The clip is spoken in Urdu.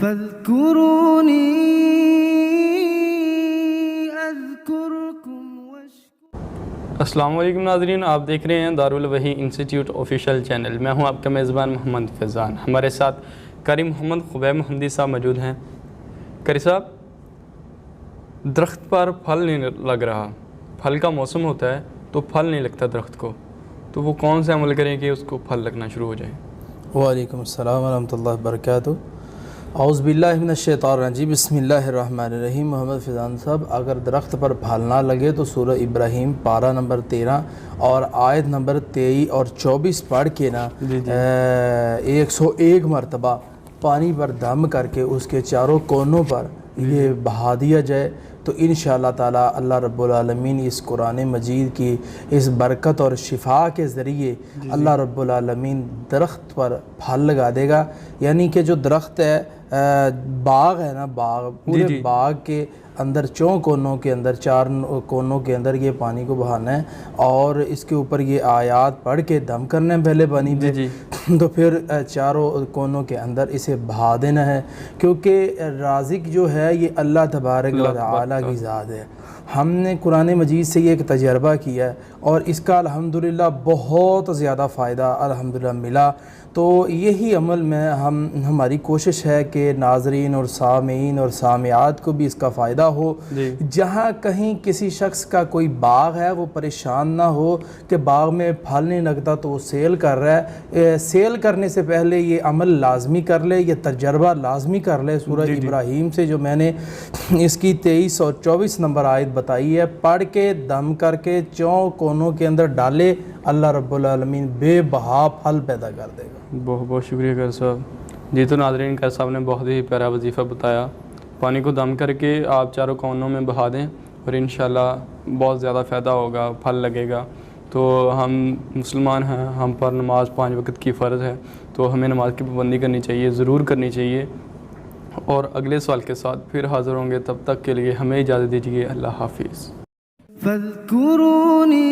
فاذكروني اذكركم السلام علیکم ناظرین، آپ دیکھ رہے ہیں دارالوحی انسٹیٹیوٹ آفیشیل چینل۔ میں ہوں آپ کا میزبان محمد فیضان۔ ہمارے ساتھ قاری محمد خبیب محمدی صاحب موجود ہیں۔ قاری صاحب، درخت پر پھل نہیں لگ رہا، پھل کا موسم ہوتا ہے تو پھل نہیں لگتا درخت کو، تو وہ کون سے عمل کریں کہ اس کو پھل لگنا شروع ہو جائے؟ وعلیکم السلام ورحمۃ اللہ وبرکاتہ۔ اعوذ باللہ من الشیطان الرجیم، بسم اللہ الرحمن الرحیم۔ محمد فیضان صاحب، اگر درخت پر پھل نہ لگے تو سورہ ابراہیم پارہ نمبر 13 اور آیت نمبر 23 اور 24 پڑھ کے 101 مرتبہ پانی پر دم کر کے اس کے چاروں کونوں پر یہ بہا دیا جائے تو انشاءاللہ تعالی اللہ رب العالمین اس قرآن مجید کی اس برکت اور شفا کے ذریعے اللہ رب العالمین درخت پر پھل لگا دے گا۔ یعنی کہ جو درخت ہے، باغ ہے نا، باغ پورے باغ کے اندر چوں کونوں کے اندر، 4 کونوں کے اندر یہ پانی کو بہانا ہے اور اس کے اوپر یہ آیات پڑھ کے دم کرنا ہے پہلے پانی پہ، تو پھر چاروں کونوں کے اندر اسے بہا دینا ہے، کیونکہ رازق جو ہے یہ اللہ تبارک و تعالیٰ کی ذات ہے۔ ہم نے قرآن مجید سے یہ ایک تجربہ کیا ہے اور اس کا الحمدللہ بہت زیادہ فائدہ الحمدللہ ملا۔ تو یہی عمل میں ہماری کوشش ہے کہ ناظرین اور سامعین اور سامعات کو بھی اس کا فائدہ ہو۔ جہاں کہیں کسی شخص کا کوئی باغ ہے وہ پریشان نہ ہو کہ باغ میں پھل نہیں لگتا تو وہ سیل کر رہا ہے، سیل کرنے سے پہلے یہ عمل لازمی کر لے، یہ تجربہ لازمی کر لے۔ سورہ ابراہیم سے جو میں نے اس کی 23 اور 24 نمبر آیت بتائی ہے، پڑھ کے دم کر کے چوں کونوں کے اندر ڈالے، اللہ رب العالمین بے بہا پھل پیدا کر دے گا۔ بہت بہت شکریہ قاری صاحب جی۔ تو ناظرین، قاری صاحب نے بہت ہی پیارا وظیفہ بتایا۔ پانی کو دم کر کے آپ چاروں کونوں میں بہا دیں اور انشاءاللہ بہت زیادہ فائدہ ہوگا، پھل لگے گا۔ تو ہم مسلمان ہیں، ہم پر نماز 5 وقت کی فرض ہے، تو ہمیں نماز کی پابندی کرنی چاہیے، ضرور کرنی چاہیے۔ اور اگلے سوال کے ساتھ پھر حاضر ہوں گے، تب تک کے لیے ہمیں اجازت دیجیے۔ اللہ حافظ۔ فاذكروني